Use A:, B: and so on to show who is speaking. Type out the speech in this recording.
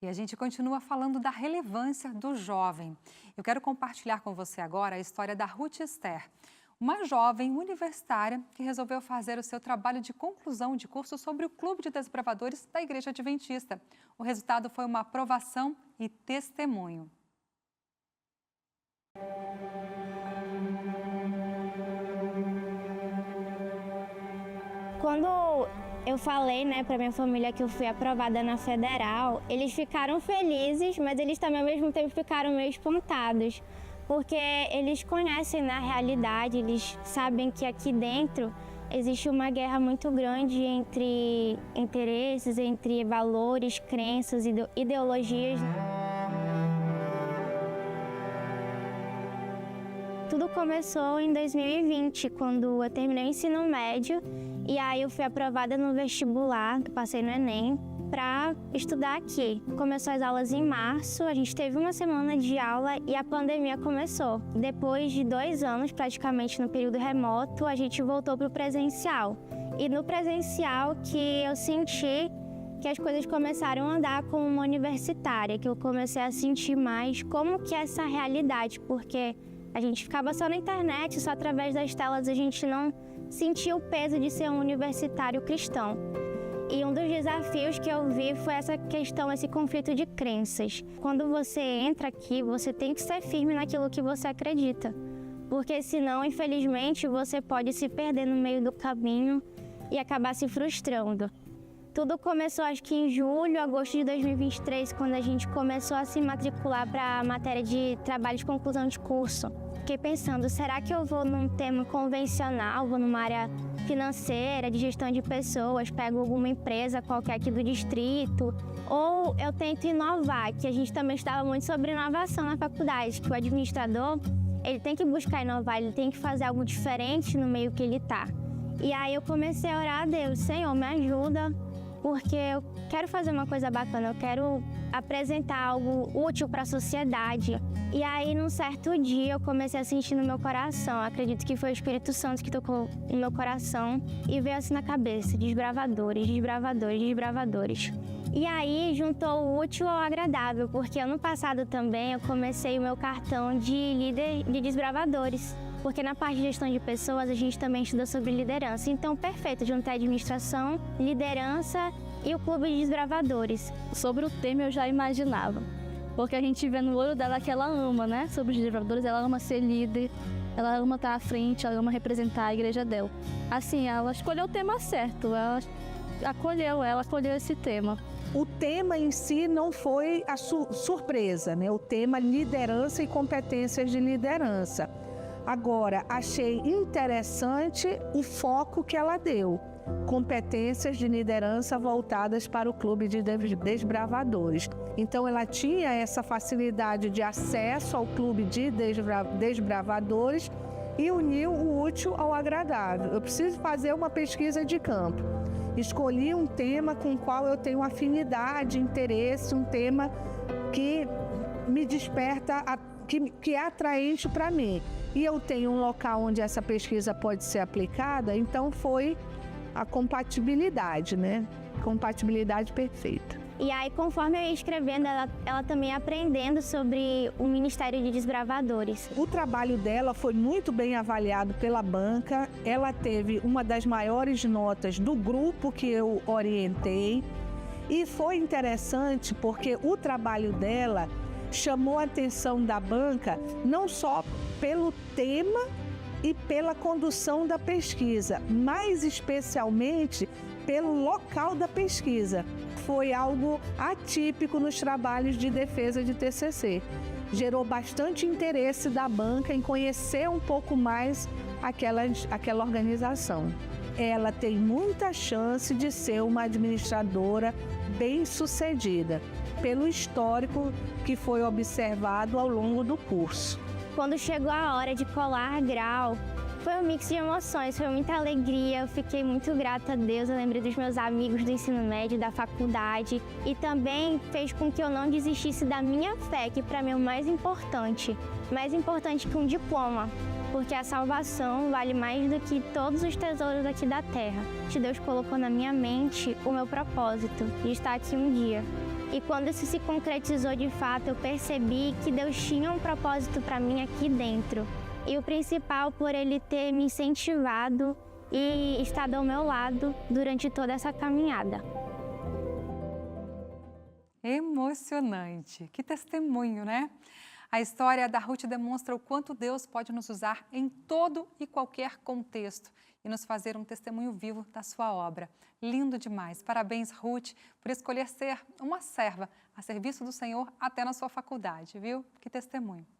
A: E a gente continua falando da relevância do jovem. Eu quero compartilhar com você agora a história da Ruth Esther, uma jovem universitária que resolveu fazer o seu trabalho de conclusão de curso sobre o Clube de Desbravadores da Igreja Adventista. O resultado foi uma aprovação e testemunho.
B: Quando eu falei, para minha família que eu fui aprovada na Federal, eles ficaram felizes, mas eles também ao mesmo tempo ficaram meio espantados, porque eles conhecem na realidade, eles sabem que aqui dentro existe uma guerra muito grande entre interesses, entre valores, crenças, ideologias. Tudo começou em 2020, quando eu terminei o ensino médio e aí eu fui aprovada no vestibular, passei no Enem, para estudar aqui. Começou as aulas em março, a gente teve uma semana de aula e a pandemia começou. Depois de 2 anos, praticamente no período remoto, a gente voltou para o presencial. E no presencial que eu senti que as coisas começaram a andar como uma universitária, que eu comecei a sentir mais como que é essa realidade, porque a gente ficava só na internet, só através das telas, a gente não sentia o peso de ser um universitário cristão. E um dos desafios que eu vi foi essa questão, esse conflito de crenças. Quando você entra aqui, você tem que ser firme naquilo que você acredita, porque senão, infelizmente, você pode se perder no meio do caminho e acabar se frustrando. Tudo começou acho que em julho, agosto de 2023, quando a gente começou a se matricular para a matéria de trabalho de conclusão de curso. Fiquei pensando, será que eu vou num tema convencional, vou numa área financeira, de gestão de pessoas, pego alguma empresa qualquer aqui do distrito, ou eu tento inovar, que a gente também estudava muito sobre inovação na faculdade, que o administrador, ele tem que buscar inovar, ele tem que fazer algo diferente no meio que ele está. E aí eu comecei a orar a Deus, Senhor, me ajuda, porque eu quero fazer uma coisa bacana, eu quero apresentar algo útil para a sociedade. E aí, num certo dia, eu comecei a sentir no meu coração, acredito que foi o Espírito Santo que tocou no meu coração e veio assim na cabeça, desbravadores, desbravadores, desbravadores. E aí, juntou o útil ao agradável, porque ano passado também eu comecei o meu cartão de líder de desbravadores. Porque na parte de gestão de pessoas a gente também estuda sobre liderança. Então, perfeito, juntei administração, liderança e o clube de desbravadores.
C: Sobre o tema eu já imaginava, porque a gente vê no olho dela que ela ama, sobre os desbravadores, ela ama ser líder, ela ama estar à frente, ela ama representar a igreja dela. Assim, ela escolheu o tema certo, ela acolheu esse tema.
D: O tema em si não foi a surpresa, O tema liderança e competências de liderança. Agora, achei interessante o foco que ela deu. Competências de liderança voltadas para o clube de desbravadores. Então, ela tinha essa facilidade de acesso ao clube de desbravadores e uniu o útil ao agradável. Eu preciso fazer uma pesquisa de campo. Escolhi um tema com o qual eu tenho afinidade, interesse, um tema que me desperta, que é atraente para mim. E eu tenho um local onde essa pesquisa pode ser aplicada, então foi a compatibilidade, Compatibilidade perfeita.
B: E aí, conforme eu ia escrevendo, ela também ia aprendendo sobre o Ministério de Desbravadores.
D: O trabalho dela foi muito bem avaliado pela banca, ela teve uma das maiores notas do grupo que eu orientei. E foi interessante porque o trabalho dela chamou a atenção da banca não só pelo tema e pela condução da pesquisa, mas especialmente pelo local da pesquisa. Foi algo atípico nos trabalhos de defesa de TCC. Gerou bastante interesse da banca em conhecer um pouco mais aquela organização. Ela tem muita chance de ser uma administradora bem-sucedida, pelo histórico que foi observado ao longo do curso.
B: Quando chegou a hora de colar grau, foi um mix de emoções, foi muita alegria, eu fiquei muito grata a Deus, eu lembrei dos meus amigos do ensino médio, da faculdade, e também fez com que eu não desistisse da minha fé, que para mim é o mais importante que um diploma, porque a salvação vale mais do que todos os tesouros aqui da terra. Deus colocou na minha mente o meu propósito de estar aqui um dia. E quando isso se concretizou de fato, eu percebi que Deus tinha um propósito para mim aqui dentro. E o principal, por Ele ter me incentivado e estado ao meu lado durante toda essa caminhada.
A: Emocionante, que testemunho, né? A história da Ruth demonstra o quanto Deus pode nos usar em todo e qualquer contexto e nos fazer um testemunho vivo da sua obra. Lindo demais. Parabéns, Ruth, por escolher ser uma serva a serviço do Senhor até na sua faculdade, viu? Que testemunho.